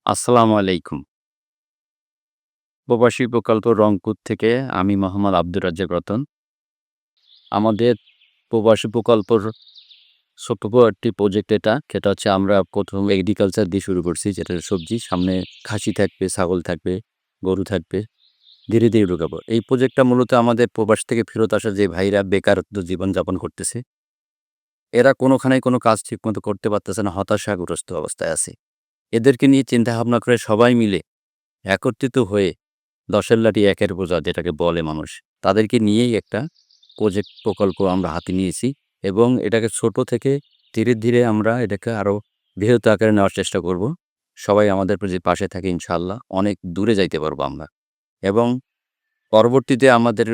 আসসালামু আলাইকুম। প্রবাসী প্রকল্প রংপুর থেকে আমি মোহাম্মদ আব্দুর রাজ্জাক রতন। আমাদের প্রবাসী প্রকল্পর ছোট্ট একটি প্রজেক্ট এটা। সেটা হচ্ছে আমরা ১ম এগ্রিকালচার দিয়ে শুরু করছি, যেটা সবজি। সামনে খাসি থাকবে, ছাগল থাকবে, গরু থাকবে। ধীরে, ধীরে ঢুকাবো। এই প্রজেক্টটা মূলত আমাদের প্রবাস থেকে ফেরত আসা যে ভাইরা বেকারত্ব জীবনযাপন করতেছে, এরা কোনোখানেই কোনো কাজ ঠিকমতো করতে পারতেছে না, হতাশাগ্রস্ত অবস্থায় আছে। এদেরকে নিয়ে চিন্তাভাবনা করে সবাই মিলে একত্রিত হয়ে ১০-এর লাঠি ১-এর বোঝা যেটাকে বলে মানুষ, তাদেরকে নিয়েই একটা প্রকল্প আমরা হাতে নিয়েছি এবং এটাকে ছোট থেকে ধীরে, ধীরে আমরা এটাকে আরো বৃহৎ আকারে নেওয়ার চেষ্টা করব। সবাই আমাদের প্রতি পাশে থাকে ইনশাআল্লাহ। অনেক দূরে যাইতে পারবো আমরা এবং পরবর্তীতে আমাদের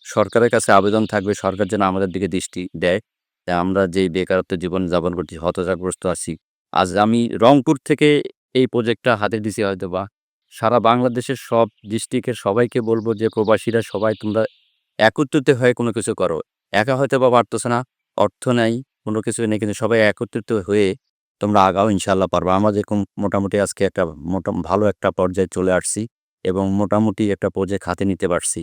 সরকারের কাছে আবেদন থাকবে, সরকার যেন আমাদের দিকে দৃষ্টি দেয়। আমরা যেই বেকারত্ব জীবনযাপন করছি, হতাশাগ্রস্ত আছি। আজ আমি রংপুর থেকে এই প্রজেক্টটা হাতে দিছি হয়তোবা। সারা বাংলাদেশের সব ডিস্ট্রিক্টের সবাইকে বলব যে, প্রবাসীরা সবাই তোমরা একত্রিত হয়ে কোনো কিছু করো। একা হয়তোবা পারতেছে না, অর্থ নাই, কোনো কিছু নেই। কিন্তু সবাই একত্রিত হয়ে তোমরা আগাও, ইনশাআল্লাহ পারবা। আমরা যেরকম মোটামুটি আজকে একটা ভালো একটা পর্যায়ে চলে আসছি এবং মোটামুটি একটা প্রজেক্ট হাতে নিতে পারছি।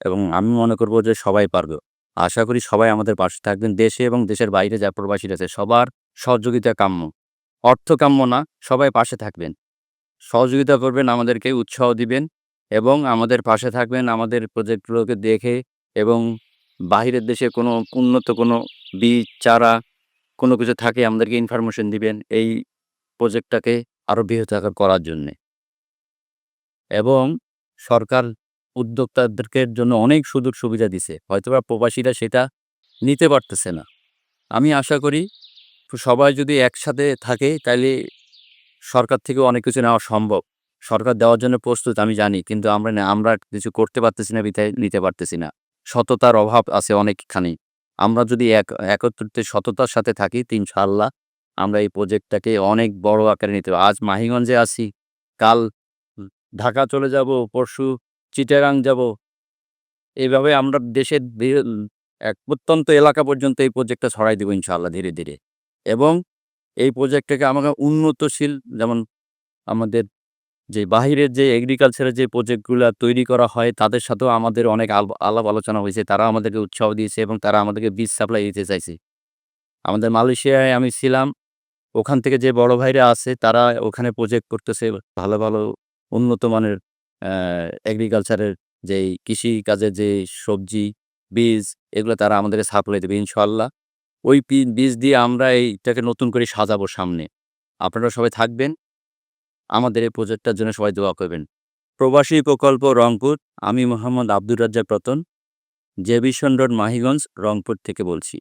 এবং আমি মনে করব যে সবাই পারবে। আশা করি সবাই আমাদের পাশে থাকবেন। দেশে এবং দেশের বাইরে যা প্রবাসীরা আছে সবার সহযোগিতা কাম্য। অর্থ কাম্য না, সবাই পাশে থাকবেন। সহযোগিতা করবেন, আমাদেরকে উৎসাহ দিবেন এবং আমাদের পাশে থাকবেন আমাদের প্রজেক্টগুলোকে দেখে এবং বাহিরের দেশে কোনো উন্নত কোনো বীজ, চারা কোনো কিছু থাকে আমাদেরকে ইনফরমেশন দিবেন এই প্রজেক্টটাকে আরো বৃহদাকার করার জন্যে। এবং সরকার উদ্যোক্তাদেরকে জন্য অনেক সুযোগ সুবিধা দিছে। হয়তোবা প্রবাসীরা সেটা নিতে পারতেছে না। আমি আশা করি সবাই যদি একসাথে থাকে তাইলে সরকার থেকেও অনেক কিছু নেওয়া সম্ভব। সরকার দেওয়ার জন্য প্রস্তুত আমি জানি। কিন্তু আমরা কিছু করতে পারতেছি না বিধায় নিতে পারতেছি না। সততার অভাব আছে অনেকখানি। আমরা যদি একত্রিত সততার সাথে থাকি তো ইনশাআল্লাহ আমরা এই প্রজেক্টটাকে অনেক বড় আকারে নিতে পারব। আজ মাহিগঞ্জে আছি, কাল ঢাকা চলে যাব, পরশু চিটাগাং যাব। এভাবে আমরা দেশের এক প্রত্যন্ত এলাকা পর্যন্ত এই প্রজেক্টটা ছড়াই দিব ইনশাআল্লাহ ধীরে, ধীরে। এবং এই প্রজেক্টটাকে আমাকে উন্নতশীল, যেমন আমাদের যে বাহিরের যে এগ্রিকালচারের যে প্রজেক্টগুলা তৈরি করা হয় তাদের সাথেও আমাদের অনেক আলাপ আলোচনা হয়েছে। তারা আমাদেরকে উৎসাহ দিয়েছে এবং তারা আমাদেরকে বীজ সাপ্লাই দিতে চাইছে। আমাদের মালয়েশিয়ায় আমি ছিলাম। ওখান থেকে যে বড় ভাইরা আছে তারা ওখানে প্রজেক্ট করতেছে। ভালো, ভালো উন্নত মানের অ্যা এগ্রিকালচারের যেই কৃষিকাজের যে সবজি, বীজ, এগুলো তারা আমাদেরকে সাপ্লাই দেবে ইনশাআল্লাহ। ওই বীজ দিয়ে আমরা এইটাকে নতুন করে সাজাবো সামনে। আপনারা সবাই থাকবেন। আমাদের এই প্রজেক্টটার জন্য সবাই দোয়া করবেন। প্রবাসী প্রকল্প রংপুর, আমি মোহাম্মদ আব্দুর রাজ্জাক রতন, জেবিসন রোড, মাহিগঞ্জ, রংপুর থেকে বলছি।